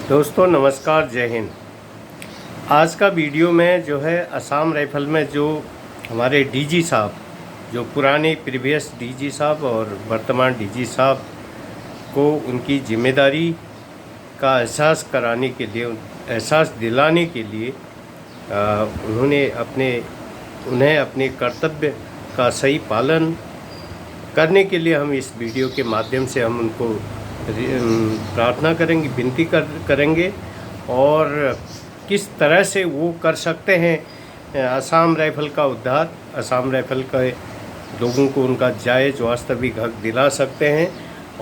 दोस्तों नमस्कार, जय हिंद। आज का वीडियो में जो है असम राइफल में जो हमारे डीजी साहब, जो पुराने प्रीवियस डीजी साहब और वर्तमान डीजी साहब को उनकी जिम्मेदारी का एहसास कराने के लिए, एहसास दिलाने के लिए उन्हें अपने कर्तव्य का सही पालन करने के लिए हम इस वीडियो के माध्यम से हम उनको प्रार्थना करेंगे, विनती करेंगे और किस तरह से वो कर सकते हैं असम राइफल का उद्धार, असम राइफल के लोगों को उनका जायज़ वास्तविक हक दिला सकते हैं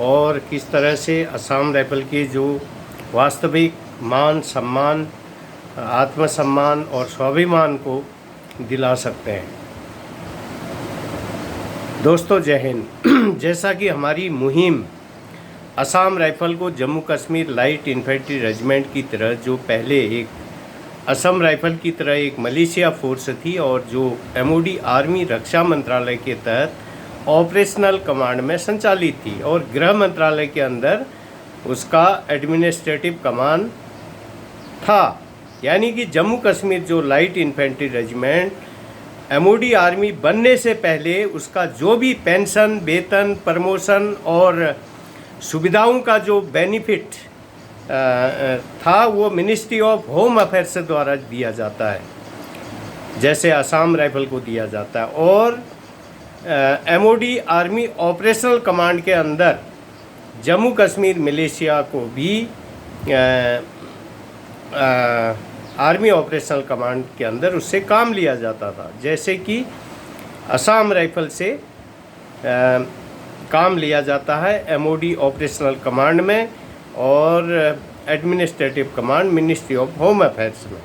और किस तरह से असम राइफल के जो वास्तविक मान सम्मान, आत्मसम्मान और स्वाभिमान को दिला सकते हैं। दोस्तों जय हिंद। जैसा कि हमारी मुहिम असम राइफल को Jammu Kashmir light infantry regiment की तरह, जो पहले एक असम राइफल की तरह एक मलेशिया फोर्स थी और जो एमओडी आर्मी रक्षा मंत्रालय के तहत ऑपरेशनल कमांड में संचालित थी और गृह मंत्रालय के अंदर उसका एडमिनिस्ट्रेटिव कमांड था। यानी कि जम्मू कश्मीर जो light infantry regiment MoD army बनने से पहले उसका जो भी पेंशन, वेतन, प्रमोशन और सुविधाओं का जो बेनिफिट था वो मिनिस्ट्री ऑफ होम अफेयर्स द्वारा दिया जाता है, जैसे असम राइफल को दिया जाता है। और एमओडी आर्मी ऑपरेशनल कमांड के अंदर जम्मू कश्मीर मिलिशिया को भी आर्मी ऑपरेशनल कमांड के अंदर उससे काम लिया जाता था, जैसे कि असम राइफल से काम लिया जाता है एमओडी ऑपरेशनल कमांड में और administrative command ministry of home affairs में।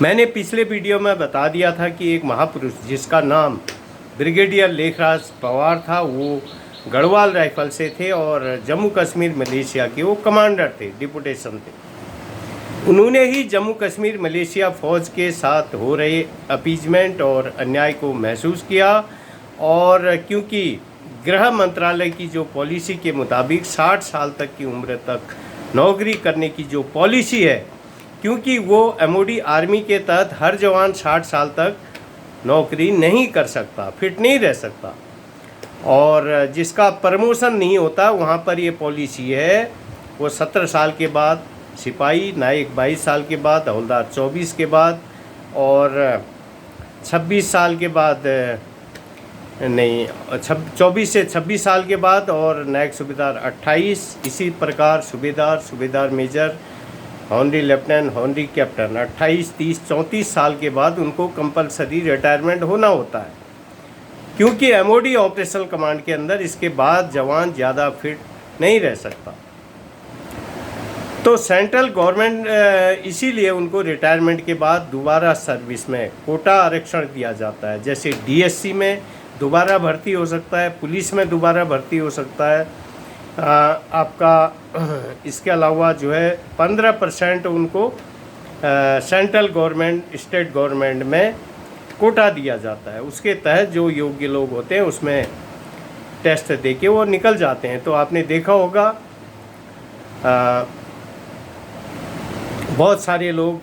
मैंने पिछले वीडियो में बता दिया था कि एक महापुरुष जिसका नाम ब्रिगेडियर लेखराज पवार था, वो गढ़वाल राइफल से थे और जम्मू कश्मीर मलेशिया के वो कमांडर थे, डिपुटेशन थे। उन्होंने ही जम्मू कश्मीर मलेशिया फ़ौज के साथ हो रहे अपीजमेंट और अन्याय को महसूस किया और क्योंकि गृह मंत्रालय की जो पॉलिसी के मुताबिक 60 साल तक की उम्र तक नौकरी करने की जो पॉलिसी है, क्योंकि वो एमओडी आर्मी के तहत हर जवान 60 साल तक नौकरी नहीं कर सकता, फिट नहीं रह सकता और जिसका प्रमोशन नहीं होता, वहाँ पर ये पॉलिसी है वो 17 साल के बाद सिपाही, नायक 22 साल के बाद, हवलदार 24 के बाद और 26 साल के बाद नहीं 24 से 26 साल के बाद और नायक सूबेदार 28, इसी प्रकार सूबेदार major, honorary lieutenant, honorary captain 28, 30, 34 साल के बाद उनको कंपलसरी रिटायरमेंट होना होता है, क्योंकि एमओडी ऑपरेशनल कमांड के अंदर इसके बाद जवान ज़्यादा फिट नहीं रह सकता। तो सेंट्रल गवर्नमेंट इसीलिए उनको रिटायरमेंट के बाद दोबारा सर्विस में कोटा आरक्षण दिया जाता है, जैसे डीएससी में दोबारा भर्ती हो सकता है, पुलिस में दोबारा भर्ती हो सकता है। आपका इसके अलावा जो है 15% उनको सेंट्रल गवर्नमेंट, स्टेट गवर्नमेंट में कोटा दिया जाता है। उसके तहत जो योग्य लोग होते हैं उसमें टेस्ट दे के वो निकल जाते हैं। तो आपने देखा होगा बहुत सारे लोग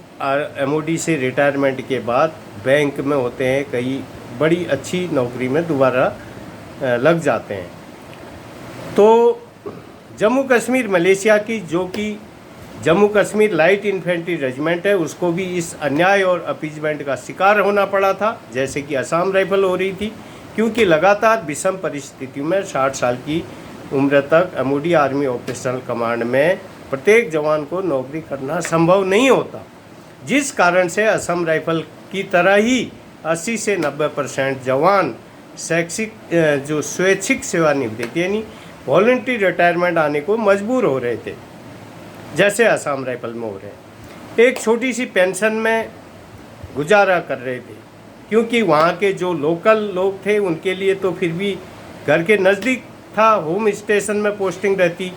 एमओडी से रिटायरमेंट के बाद बैंक में होते हैं, कई बड़ी अच्छी नौकरी में दोबारा लग जाते हैं। तो जम्मू कश्मीर मलेशिया की जो कि Jammu Kashmir light infantry regiment है, उसको भी इस अन्याय और अपीजमेंट का शिकार होना पड़ा था, जैसे कि असम राइफल हो रही थी, क्योंकि लगातार विषम परिस्थितियों में 60 साल की उम्र तक एमओडी आर्मी ऑपरेशनल कमांड में प्रत्येक जवान को नौकरी करना संभव नहीं होता, जिस कारण से असम राइफल की तरह ही 80 से 90% जवान जो स्वैच्छिक सेवानिवृत्ति यानी वॉलंटरी रिटायरमेंट आने को मजबूर हो रहे थे, जैसे असम राइफल में हो रहे। एक छोटी सी पेंशन में गुजारा कर रहे थे, क्योंकि वहाँ के जो लोकल लोग थे उनके लिए तो फिर भी घर के नज़दीक था, होम स्टेशन में पोस्टिंग रहती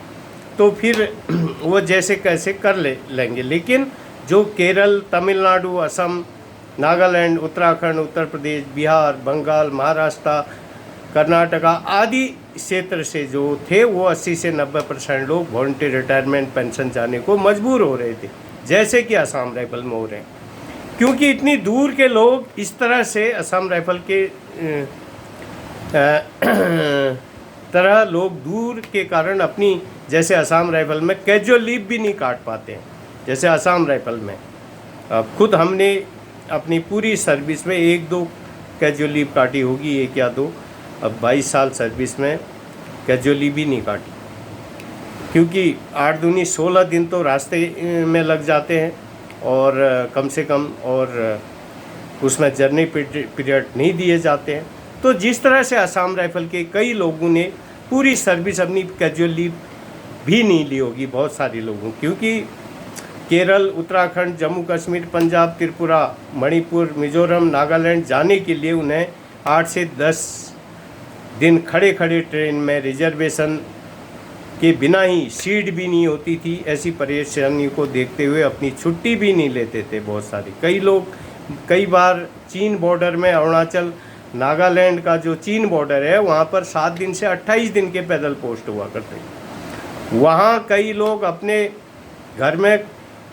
तो फिर वो जैसे कैसे कर लेंगे। लेकिन जो केरल, तमिलनाडु, असम, नागालैंड, उत्तराखंड, उत्तर प्रदेश, बिहार, बंगाल, महाराष्ट्र, कर्नाटका आदि क्षेत्र से जो थे वो 80 से 90% लोग वॉलंटरी रिटायरमेंट पेंशन जाने को मजबूर हो रहे थे, जैसे कि असम राइफल में हो रहे हैं। क्योंकि इतनी दूर के लोग इस तरह से असम राइफल के तरह लोग दूर के कारण अपनी, जैसे असम राइफल में कैजुअल लीव भी नहीं काट पाते हैं। जैसे असम राइफल में खुद हमने अपनी पूरी सर्विस में 1-2 कैजुअल लीव काटी होगी, 1 या 2। अब 22 साल सर्विस में कैजुअल लीव भी नहीं काटी, क्योंकि 8 दूनी 16 दिन तो रास्ते में लग जाते हैं और कम से कम, और उसमें जर्नी पीरियड नहीं दिए जाते हैं। तो जिस तरह से असम राइफल के कई लोगों ने पूरी सर्विस अपनी कैजुअल लीव भी नहीं ली होगी, बहुत सारे लोगों, क्योंकि केरल, उत्तराखंड, जम्मू कश्मीर, पंजाब, त्रिपुरा, मणिपुर, मिजोरम, नागालैंड जाने के लिए उन्हें 8 से 10 दिन खड़े खड़े ट्रेन में रिजर्वेशन के बिना ही, सीट भी नहीं होती थी, ऐसी परेशानी को देखते हुए अपनी छुट्टी भी नहीं लेते थे बहुत सारी। कई लोग कई बार चीन बॉर्डर में, अरुणाचल, नागालैंड का जो चीन बॉर्डर है वहाँ पर 7 दिन से 28 दिन के पैदल पोस्ट हुआ करते। वहाँ कई लोग अपने घर में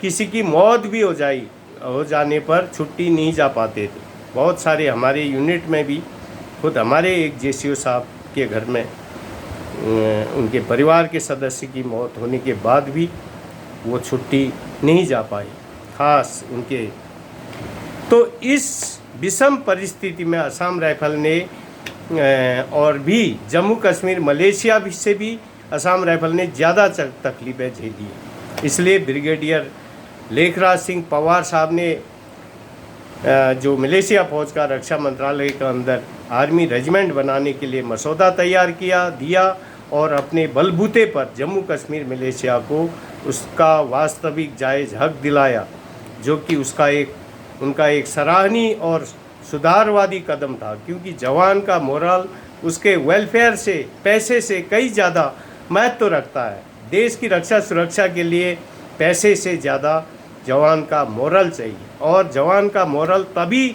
किसी की मौत भी हो जाने पर छुट्टी नहीं जा पाते थे। बहुत सारे हमारे यूनिट में भी, खुद हमारे एक जेसीओ साहब के घर में उनके परिवार के सदस्य की मौत होने के बाद भी वो छुट्टी नहीं जा पाई, खास उनके। तो इस विषम परिस्थिति में असम राइफल ने और भी जम्मू कश्मीर, मलेशिया से भी असम राइफल ने ज़्यादा तकलीफ़ें झेली। इसलिए ब्रिगेडियर लेखराज सिंह पवार साहब ने जो मलेशिया फौज का रक्षा मंत्रालय के अंदर आर्मी रेजिमेंट बनाने के लिए मसौदा तैयार दिया और अपने बलबूते पर जम्मू कश्मीर, मलेशिया को उसका वास्तविक जायज़ हक दिलाया, जो कि उनका एक सराहनीय और सुधारवादी कदम था। क्योंकि जवान का मोरल उसके वेलफेयर से, पैसे से कई ज़्यादा महत्व रखता है। देश की रक्षा सुरक्षा के लिए पैसे से ज़्यादा जवान का मोरल चाहिए, और जवान का मोरल तभी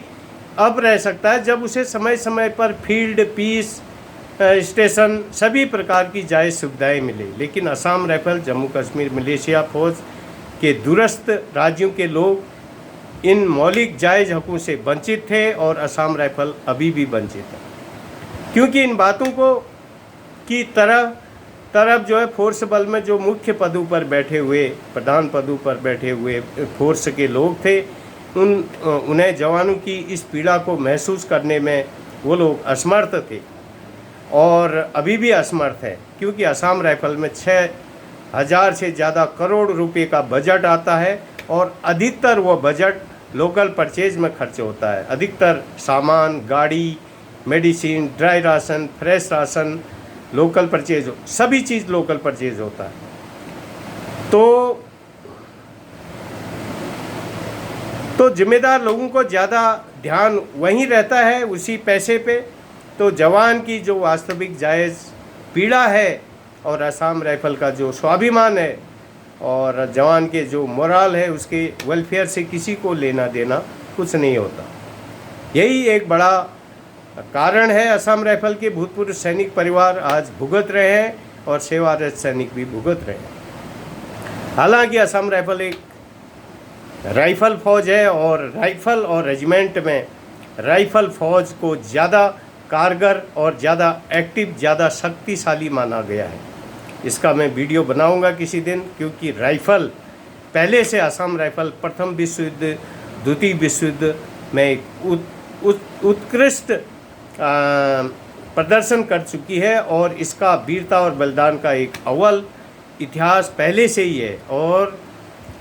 अब रह सकता है जब उसे समय समय पर फील्ड, पीस स्टेशन, सभी प्रकार की जायज़ सुविधाएं मिले। लेकिन असम राइफल, जम्मू कश्मीर, मलेशिया फौज के दूरस्थ राज्यों के लोग इन मौलिक जायज़ हकों से वंचित थे, और असम राइफल अभी भी वंचित है। क्योंकि इन बातों को की तरफ जो है फोर्स बल में जो मुख्य पदों पर बैठे हुए, प्रधान पदों पर बैठे हुए फोर्स के लोग थे, उन्हें जवानों की इस पीड़ा को महसूस करने में वो लोग असमर्थ थे, और अभी भी असमर्थ है। क्योंकि असम राइफल में 6,000 से ज़्यादा करोड़ रुपए का बजट आता है, और अधिकतर वो बजट लोकल परचेज में खर्च होता है। अधिकतर सामान, गाड़ी, medicine, dry ration, fresh ration local purchase, सभी चीज़ लोकल परचेज होता है। तो जिम्मेदार लोगों को ज़्यादा ध्यान वहीं रहता है, उसी पैसे पे। तो जवान की जो वास्तविक जायज़ पीड़ा है, और असम राइफल का जो स्वाभिमान है, और जवान के जो मोरल है, उसके वेलफेयर से किसी को लेना देना कुछ नहीं होता। यही एक बड़ा कारण है असम राइफल के भूतपूर्व सैनिक परिवार आज भुगत रहे हैं, और सेवारत सैनिक भी भुगत रहे हैं। हालांकि असम राइफल एक राइफल फौज है, और राइफल और रेजिमेंट में राइफल फौज को ज़्यादा कारगर और ज़्यादा एक्टिव, ज़्यादा शक्तिशाली माना गया है। इसका मैं वीडियो बनाऊंगा किसी दिन, क्योंकि राइफल पहले से, असम राइफल प्रथम विश्व युद्ध, द्वितीय विश्व युद्ध में एक उत्कृष्ट प्रदर्शन कर चुकी है, और इसका वीरता और बलिदान का एक अव्वल इतिहास पहले से ही है। और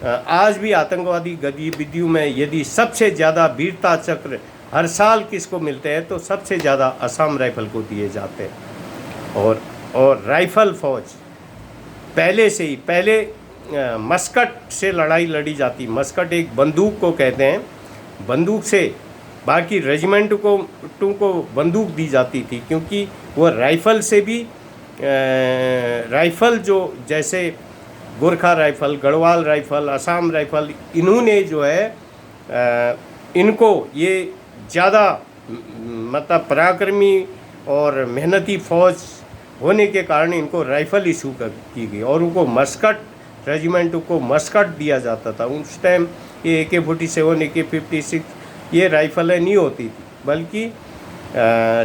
आज भी आतंकवादी गतिविधियों में यदि सबसे ज़्यादा वीरता चक्र हर साल किसको मिलते हैं, तो सबसे ज़्यादा असम राइफल को दिए जाते हैं। और राइफल फौज पहले से ही, पहले मस्कट से लड़ाई लड़ी जाती। मस्कट एक बंदूक को कहते हैं, बंदूक से बाकी रेजिमेंट को बंदूक दी जाती थी, क्योंकि वो राइफल से भी राइफल जो जैसे Gorkha rifle, Garhwal rifle, Assam rifle, इन्होंने जो है इनको ये ज़्यादा मतलब पराक्रमी और मेहनती फौज होने के कारण इनको राइफ़ल इशू की गई और उनको मस्कट रेजिमेंट को मस्कट दिया जाता था। उस टाइम ये AK-47 AK-56 ये राइफ़लें नहीं होती थी, बल्कि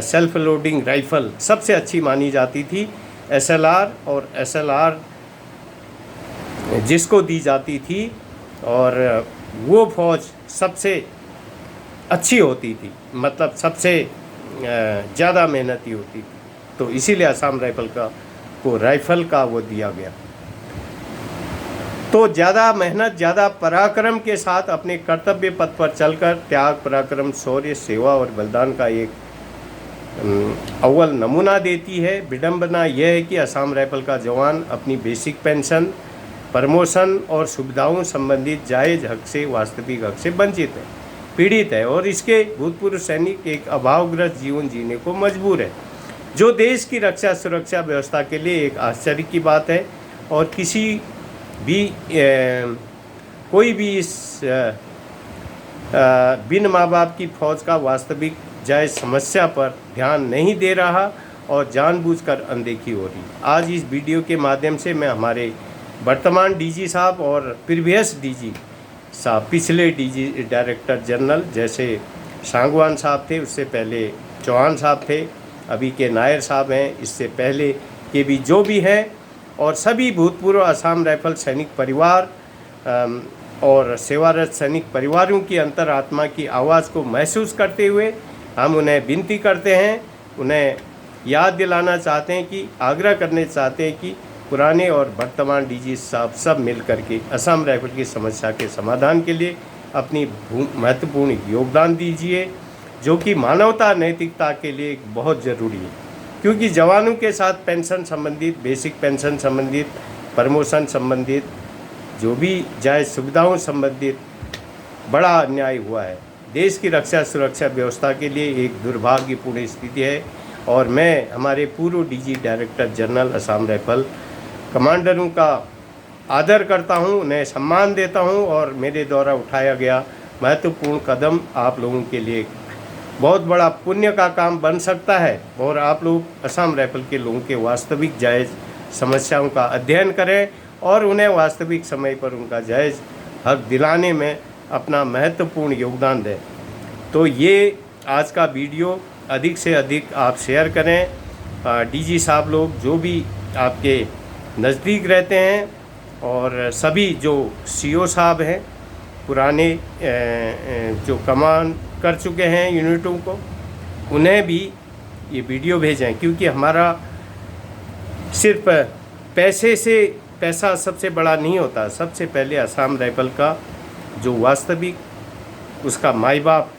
सेल्फ लोडिंग राइफ़ल सबसे अच्छी मानी जाती थी। SLR और SLR जिसको दी जाती थी और वो फ़ौज सबसे अच्छी होती थी, मतलब सबसे ज़्यादा मेहनती होती थी, तो इसीलिए असम राइफ़ल का वो दिया गया। तो ज़्यादा मेहनत, ज़्यादा पराक्रम के साथ अपने कर्तव्य पथ पर चलकर त्याग, पराक्रम, शौर्य, सेवा और बलिदान का एक अव्वल नमूना देती है। विडंबना यह है कि असम राइफ़ल का जवान अपनी बेसिक पेंशन, प्रमोशन और सुविधाओं संबंधित जायज़ हक से, वास्तविक हक से वंचित है, पीड़ित है और इसके भूतपूर्व सैनिक एक अभावग्रस्त जीवन जीने को मजबूर है, जो देश की रक्षा सुरक्षा व्यवस्था के लिए एक आश्चर्य की बात है। और कोई भी इस बिन माँ बाप की फ़ौज का वास्तविक जायज़ समस्या पर ध्यान नहीं दे रहा और जानबूझकर अनदेखी हो रही। आज इस वीडियो के माध्यम से मैं हमारे वर्तमान DG साहब और प्रीवियस DG साहब, पिछले DG डायरेक्टर जनरल जैसे सांगवान साहब थे, उससे पहले चौहान साहब थे, अभी के नायर साहब हैं, इससे पहले के भी जो भी हैं, और सभी भूतपूर्व असम राइफ़ल सैनिक परिवार और सेवारत सैनिक परिवारों की अंतरात्मा की आवाज़ को महसूस करते हुए हम उन्हें विनती करते हैं, उन्हें याद दिलाना चाहते हैं कि, आग्रह करने चाहते हैं कि पुराने और वर्तमान DG साहब सब मिल करके असम राइफ़ल की समस्या के समाधान के लिए अपनी महत्वपूर्ण योगदान दीजिए, जो कि मानवता नैतिकता के लिए बहुत ज़रूरी है। क्योंकि जवानों के साथ पेंशन संबंधित, बेसिक पेंशन संबंधित, प्रमोशन संबंधित, जो भी जायज़ सुविधाओं संबंधित बड़ा अन्याय हुआ है। देश की रक्षा सुरक्षा व्यवस्था के लिए एक दुर्भाग्यपूर्ण स्थिति है और मैं हमारे पूर्व DG director general Assam rifle कमांडरों का आदर करता हूं, उन्हें सम्मान देता हूं और मेरे द्वारा उठाया गया महत्वपूर्ण कदम आप लोगों के लिए बहुत बड़ा पुण्य का काम बन सकता है और आप लोग असम राइफ़ल के लोगों के वास्तविक जायज़ समस्याओं का अध्ययन करें और उन्हें वास्तविक समय पर उनका जायज़ हक दिलाने में अपना महत्वपूर्ण योगदान दें। तो ये आज का वीडियो अधिक से अधिक आप शेयर करें। DG साहब लोग जो भी आपके नज़दीक रहते हैं और सभी जो CO साहब हैं, पुराने जो कमान कर चुके हैं यूनिटों को, उन्हें भी ये वीडियो भेजें, क्योंकि हमारा सिर्फ पैसा सबसे बड़ा नहीं होता। सबसे पहले असम राइफ़ल का जो वास्तविक उसका माई बाप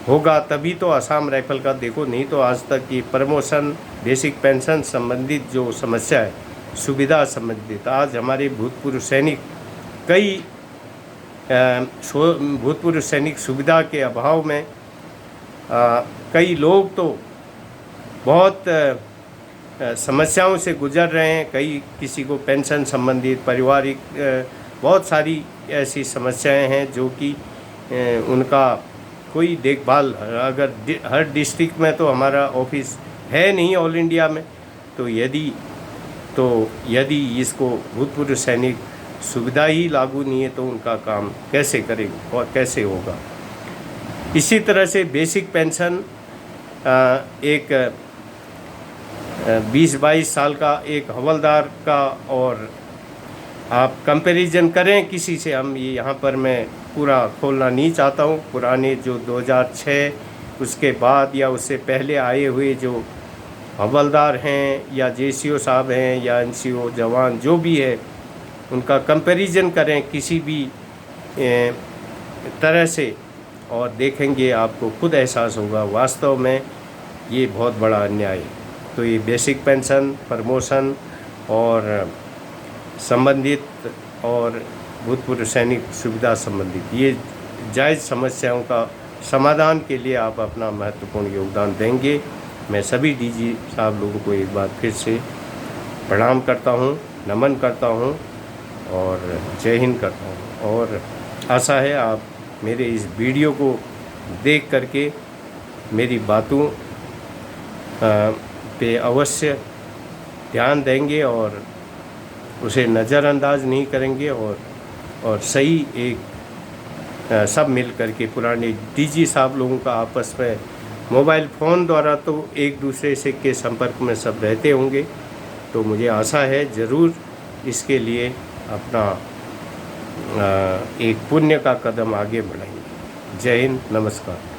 होगा, तभी तो असम राइफ़ल का, देखो नहीं तो आज तक ये प्रमोशन, बेसिक पेंशन संबंधित जो समस्या है, सुविधा संबंधित, आज हमारे भूतपूर्व सैनिक भूतपूर्व सैनिक सुविधा के अभाव में कई लोग तो बहुत समस्याओं से गुजर रहे हैं। किसी को पेंशन संबंधित, पारिवारिक बहुत सारी ऐसी समस्याएं हैं जो कि उनका कोई देखभाल, अगर हर डिस्ट्रिक्ट में तो हमारा ऑफिस है नहीं ऑल इंडिया में, तो यदि इसको भूतपूर्व सैनिक सुविधा ही लागू नहीं है तो उनका काम कैसे करेंगे और कैसे होगा। इसी तरह से बेसिक पेंशन एक 20-22 साल का एक हवलदार का, और आप कंपैरिजन करें किसी से, हम ये यहाँ पर मैं पूरा खोलना नहीं चाहता हूँ, पुराने जो 2006 उसके बाद या उससे पहले आए हुए जो हवलदार हैं या JCO साहब हैं या NCO जवान जो भी है, उनका कंपैरिजन करें किसी भी तरह से और देखेंगे, आपको खुद एहसास होगा वास्तव में ये बहुत बड़ा अन्याय है। तो ये बेसिक पेंशन, प्रमोशन और संबंधित और भूतपूर्व सैनिक सुविधा संबंधित ये जायज़ समस्याओं का समाधान के लिए आप अपना महत्वपूर्ण योगदान देंगे। मैं सभी DG साहब लोगों को एक बार फिर से प्रणाम करता हूँ, नमन करता हूँ और जय हिंद करता हूँ, और आशा है आप मेरे इस वीडियो को देख करके मेरी बातों पे अवश्य ध्यान देंगे और उसे नज़रअंदाज नहीं करेंगे और सही एक सब मिल कर के पुराने डीजी साहब लोगों का आपस में मोबाइल फ़ोन द्वारा तो एक दूसरे से के संपर्क में सब रहते होंगे, तो मुझे आशा है ज़रूर इसके लिए अपना एक पुण्य का कदम आगे बढ़ाएंगे। जय हिंद, नमस्कार।